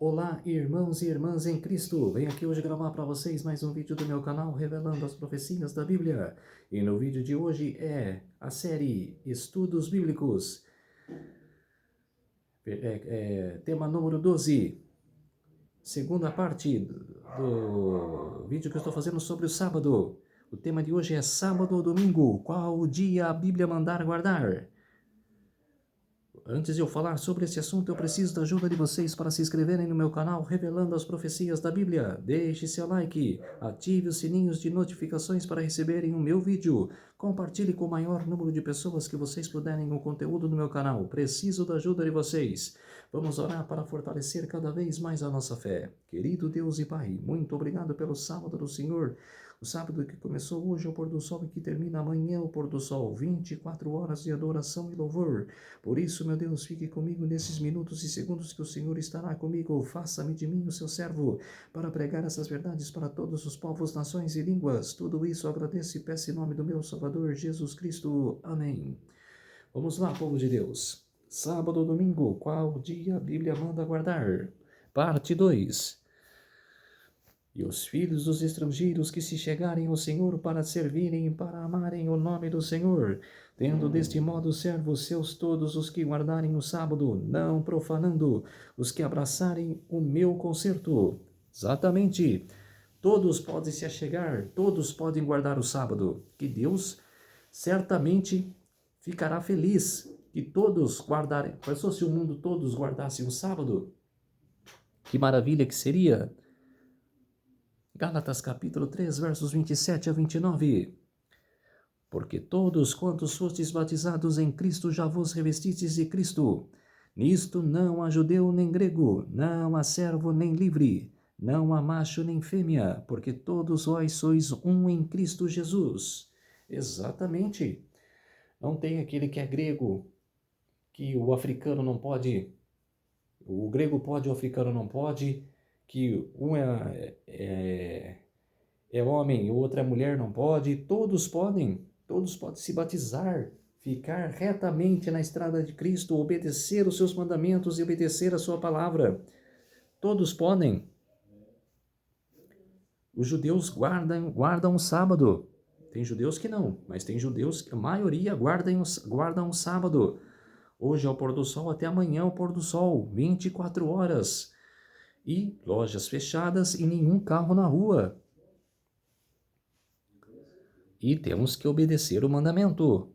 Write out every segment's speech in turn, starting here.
Olá, irmãos e irmãs em Cristo! Venho aqui hoje gravar para vocês mais um vídeo do meu canal revelando as profecias da Bíblia. E no vídeo de hoje é a série Estudos Bíblicos, tema número 12, segunda parte do vídeo que eu estou fazendo sobre o sábado. O tema de hoje é sábado ou domingo, qual dia a Bíblia mandar guardar? Antes de eu falar sobre esse assunto, eu preciso da ajuda de vocês para se inscreverem no meu canal Revelando as Profecias da Bíblia. Deixe seu like, ative os sininhos de notificações para receberem o meu vídeo. Compartilhe com o maior número de pessoas que vocês puderem o conteúdo do meu canal. Preciso da ajuda de vocês. Vamos orar para fortalecer cada vez mais a nossa fé. Querido Deus e Pai, muito obrigado pelo sábado do Senhor. O sábado que começou hoje ao pôr do sol e que termina amanhã ao pôr do sol. 24 horas de adoração e louvor. Por isso, meu Deus, fique comigo nesses minutos e segundos que o Senhor estará comigo. Faça-me de mim o seu servo, para pregar essas verdades para todos os povos, nações e línguas. Tudo isso eu agradeço e peço em nome do meu Salvador, Jesus Cristo. Amém. Vamos lá, povo de Deus. Sábado ou domingo, qual dia a Bíblia manda guardar? Parte 2. E os filhos dos estrangeiros que se chegarem ao Senhor para servirem e para amarem o nome do Senhor, tendo deste modo servos seus todos os que guardarem o sábado, não profanando, os que abraçarem o meu concerto. Exatamente. Todos podem se achegar, todos podem guardar o sábado, que Deus certamente ficará feliz que todos guardarem. Pensou se o mundo todos guardassem o sábado? Que maravilha que seria! Gálatas capítulo 3, versos 27 a 29. Porque todos quantos fostes batizados em Cristo já vos revestistes de Cristo. Nisto não há judeu nem grego, não há servo nem livre, não há macho nem fêmea, porque todos vós sois um em Cristo Jesus. Exatamente. Não tem aquele que é grego, que o africano não pode, o grego pode, o africano não pode, que um é homem e o outro é mulher, não pode. Todos podem se batizar, ficar retamente na estrada de Cristo, obedecer os seus mandamentos e obedecer a sua palavra. Todos podem. Os judeus guardam o sábado. Tem judeus que não, mas tem judeus que a maioria guardam o sábado. Hoje ao pôr do sol até amanhã ao pôr do sol, 24 horas. E lojas fechadas e nenhum carro na rua. E temos que obedecer o mandamento.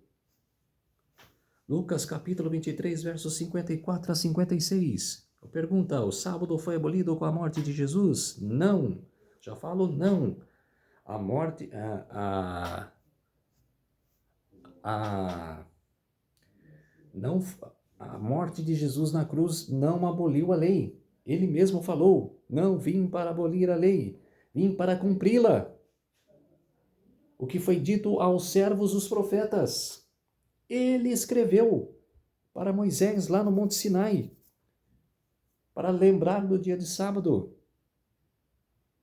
Lucas capítulo 23, versos 54 a 56. Pergunta, o sábado foi abolido com a morte de Jesus? Não. Já falo não. A morte, não, a morte de Jesus na cruz não aboliu a lei. Ele mesmo falou, não vim para abolir a lei, vim para cumpri-la. O que foi dito aos servos os profetas. Ele escreveu para Moisés lá no Monte Sinai, para lembrar do dia de sábado.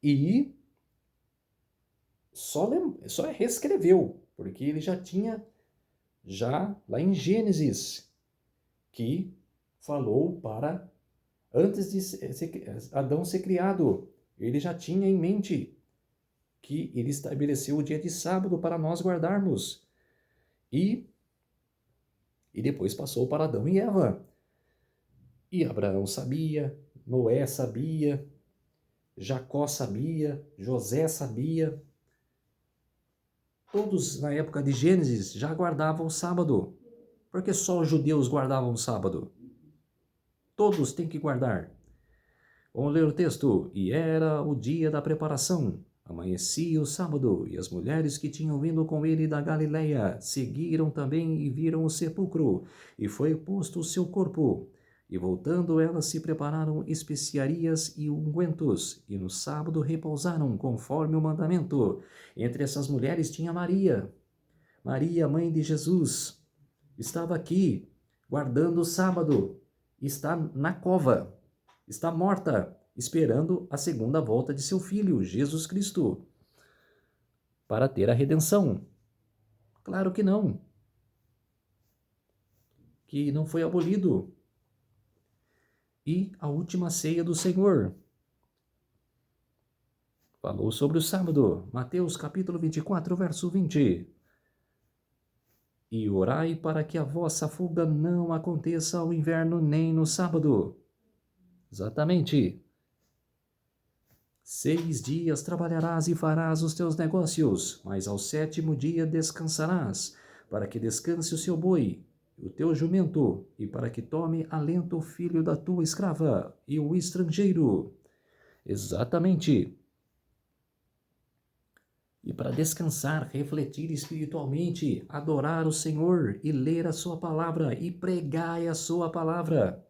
E só reescreveu, porque ele já tinha, lá em Gênesis, que falou para, antes de Adão ser criado, ele já tinha em mente que ele estabeleceu o dia de sábado para nós guardarmos. E depois passou para Adão e Eva. E Abraão sabia, Noé sabia, Jacó sabia, José sabia. Todos na época de Gênesis já guardavam o sábado. Porque só os judeus guardavam o sábado. Todos têm que guardar. Vamos ler o texto. E era o dia da preparação. Amanhecia o sábado, e as mulheres que tinham vindo com ele da Galileia seguiram também e viram o sepulcro, e foi posto o seu corpo. E voltando elas se prepararam especiarias e ungüentos, e no sábado repousaram, conforme o mandamento. Entre essas mulheres tinha Maria, mãe de Jesus. Estava aqui, guardando o sábado. Está na cova, está morta, esperando a segunda volta de seu filho, Jesus Cristo, para ter a redenção. Claro que não. Que não foi abolido. e a última ceia do Senhor. Falou sobre o sábado. Mateus capítulo 24, verso 20. E orai para que a vossa fuga não aconteça ao inverno nem no sábado. Exatamente. 6 dias trabalharás e farás os teus negócios, mas ao 7º dia descansarás, para que descanse o seu boi, o teu jumento, e para que tome alento o filho da tua escrava e o estrangeiro. Exatamente. E para descansar, refletir espiritualmente, adorar o Senhor e ler a sua palavra e pregar a sua palavra.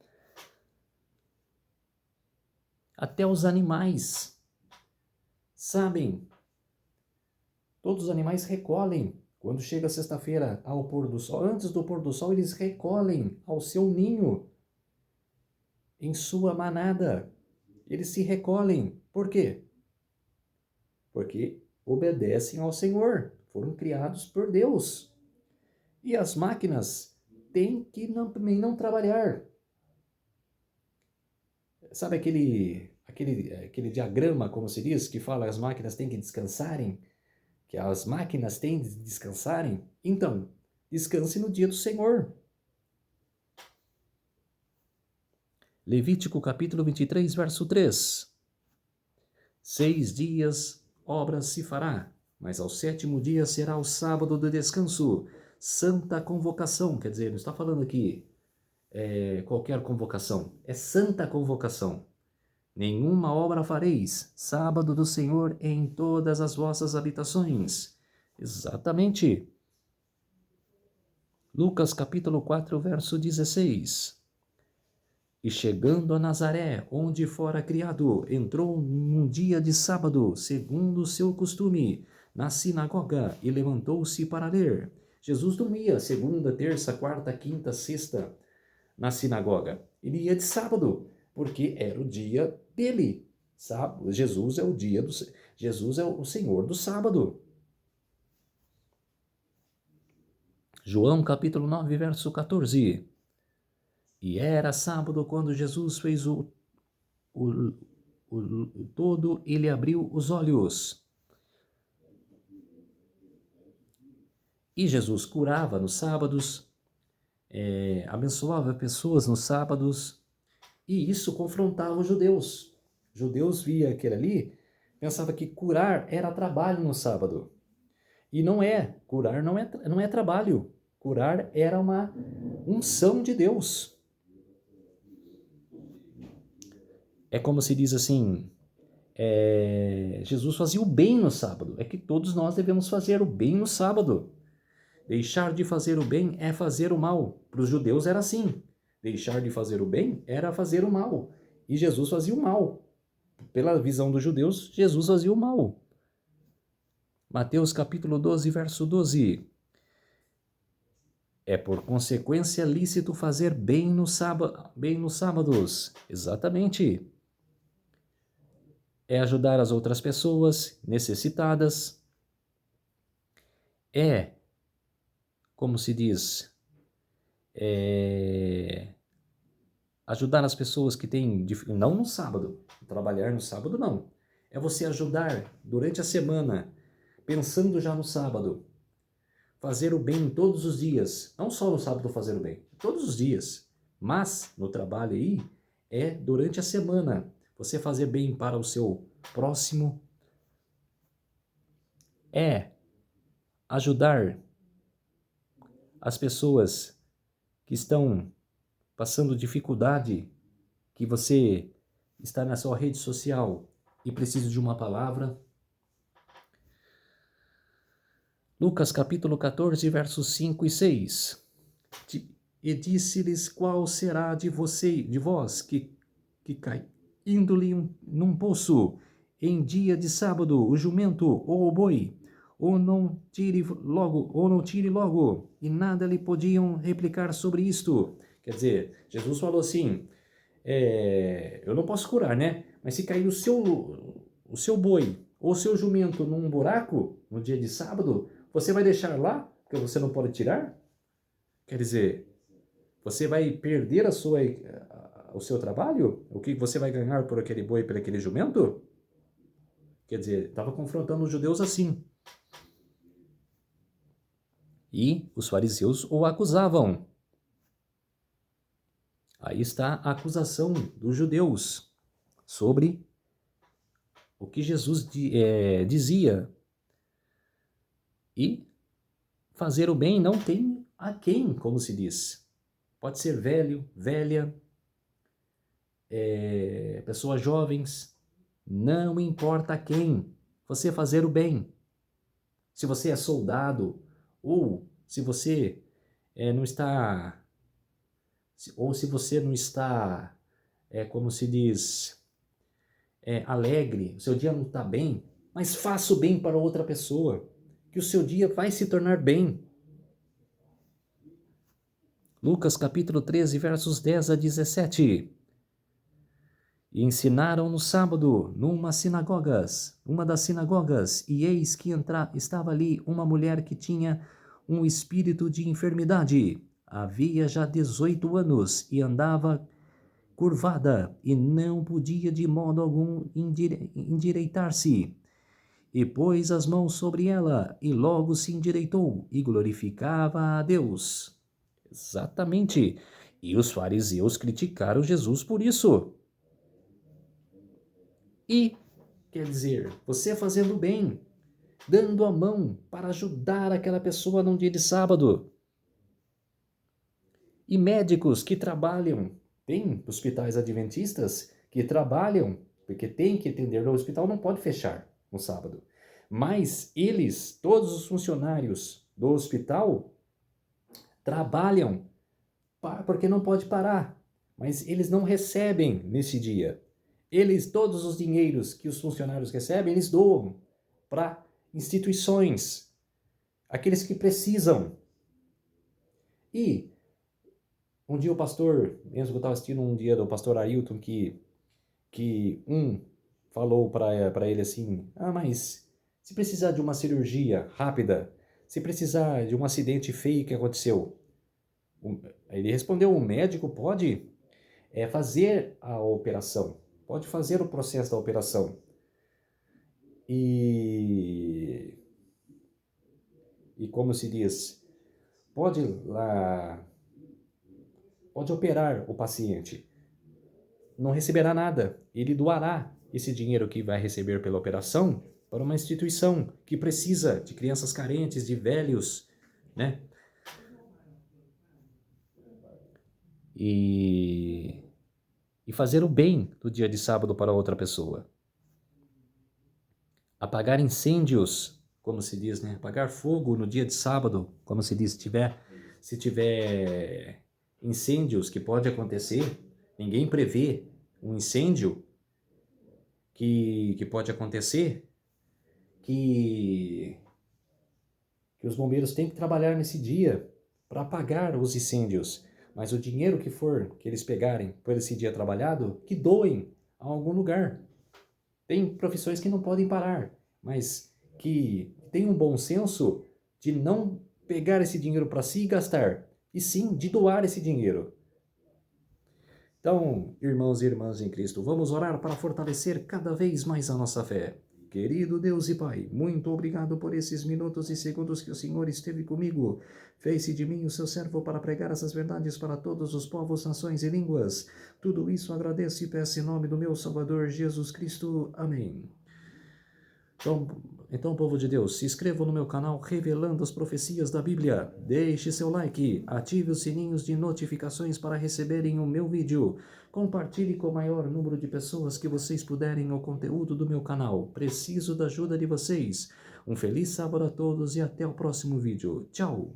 Até os animais sabem. Todos os animais recolhem. Quando chega sexta-feira ao pôr do sol, antes do pôr do sol, eles recolhem ao seu ninho, em sua manada. Eles se recolhem. Por quê? Porque obedecem ao Senhor. Foram criados por Deus. E as máquinas têm que também não trabalhar. Sabe aquele diagrama, como se diz, que fala que as máquinas têm que descansarem? Que as máquinas têm de descansarem? Então, descanse no dia do Senhor. Levítico capítulo 23, verso 3. 6 dias obras se fará, mas ao 7º dia será o sábado de descanso, santa convocação. Quer dizer, não está falando aqui qualquer convocação, é santa convocação. Nenhuma obra fareis, sábado do Senhor em todas as vossas habitações. Exatamente. Lucas capítulo 4, verso 16. E chegando a Nazaré, onde fora criado, entrou num dia de sábado, segundo o seu costume, na sinagoga, e levantou-se para ler. Jesus não ia segunda, terça, quarta, quinta, sexta na sinagoga. Ele ia de sábado, porque era o dia dele. Sábado, Jesus é Jesus é o Senhor do sábado. João capítulo 9, verso 14. E era sábado quando Jesus fez todo, ele abriu os olhos. E Jesus curava nos sábados, abençoava pessoas nos sábados, e isso confrontava os judeus. Os judeus via aquele ali, pensava que curar era trabalho no sábado. E não é, curar não é trabalho. Curar era uma unção de Deus. É como se diz assim, Jesus fazia o bem no sábado. É que todos nós devemos fazer o bem no sábado. Deixar de fazer o bem é fazer o mal. Para os judeus era assim. Deixar de fazer o bem era fazer o mal. E Jesus fazia o mal. Pela visão dos judeus, Jesus fazia o mal. Mateus capítulo 12, verso 12. É por consequência lícito fazer bem nos sábados. Exatamente. É ajudar as outras pessoas necessitadas. É, como se diz, ajudar as pessoas que têm, não no sábado, trabalhar no sábado não. É você ajudar durante a semana, pensando já no sábado. Fazer o bem todos os dias, não só no sábado fazer o bem, todos os dias. Mas no trabalho aí, é durante a semana. Você fazer bem para o seu próximo, é ajudar as pessoas que estão passando dificuldade, que você está na sua rede social e precisa de uma palavra. Lucas capítulo 14, versos 5 e 6. E disse-lhes: qual será de vós que cai indo-lhe num poço em dia de sábado o jumento ou o boi, ou não tire logo, e nada lhe podiam replicar sobre isto. Quer dizer, Jesus falou assim, eu não posso curar, né? Mas se cair o seu boi ou o seu jumento num buraco no dia de sábado, você vai deixar lá, porque você não pode tirar? Quer dizer, você vai perder o seu trabalho? O que você vai ganhar por aquele boi, por aquele jumento? Quer dizer, estava confrontando os judeus assim. E os fariseus o acusavam. Aí está a acusação dos judeus sobre o que Jesus dizia. E fazer o bem não tem a quem, como se diz. Pode ser velho, velha, pessoas jovens, não importa quem. Você fazer o bem. Se você é soldado, ou se você não está, ou se você não está, como se diz, alegre, o seu dia não está bem, mas faça o bem para outra pessoa, que o seu dia vai se tornar bem. Lucas capítulo 13, versos 10 a 17. E ensinaram no sábado, uma das sinagogas, e eis que estava ali uma mulher que tinha um espírito de enfermidade. Havia já 18 anos e andava curvada, e não podia de modo algum endireitar-se. E pôs as mãos sobre ela, e logo se endireitou, e glorificava a Deus. Exatamente. E os fariseus criticaram Jesus por isso. E, quer dizer, você fazendo bem, dando a mão para ajudar aquela pessoa num dia de sábado. E médicos que trabalham, tem hospitais adventistas que trabalham, porque tem que atender, o hospital não pode fechar no sábado. Mas eles, todos os funcionários do hospital, trabalham porque não pode parar. Mas eles não recebem nesse dia. Eles, todos os dinheiros que os funcionários recebem, eles doam para instituições, aqueles que precisam. E um dia o pastor, mesmo que eu estava assistindo um dia do pastor Ailton, que falou para ele assim, mas se precisar de uma cirurgia rápida, se precisar de um acidente feio que aconteceu, ele respondeu, o médico pode fazer a operação, pode fazer o processo da operação. E como se diz, pode operar o paciente. Não receberá nada. Ele doará esse dinheiro que vai receber pela operação para uma instituição que precisa de crianças carentes, de velhos, né? E fazer o bem do dia de sábado para outra pessoa. Apagar incêndios, como se diz, né? Apagar fogo no dia de sábado, como se diz, se tiver incêndios que pode acontecer, ninguém prevê um incêndio que pode acontecer, que os bombeiros têm que trabalhar nesse dia para apagar os incêndios. Mas o dinheiro que eles pegarem por esse dia trabalhado, que doem a algum lugar. Tem profissões que não podem parar, mas que têm um bom senso de não pegar esse dinheiro para si e gastar, e sim de doar esse dinheiro. Então, irmãos e irmãs em Cristo, vamos orar para fortalecer cada vez mais a nossa fé. Querido Deus e Pai, muito obrigado por esses minutos e segundos que o Senhor esteve comigo. Fez-se de mim o seu servo para pregar essas verdades para todos os povos, nações e línguas. Tudo isso agradeço e peço em nome do meu Salvador Jesus Cristo. Amém. Então, povo de Deus, se inscreva no meu canal Revelando as Profecias da Bíblia. Deixe seu like, ative os sininhos de notificações para receberem o meu vídeo. Compartilhe com o maior número de pessoas que vocês puderem o conteúdo do meu canal. Preciso da ajuda de vocês. Um feliz sábado a todos e até o próximo vídeo. Tchau!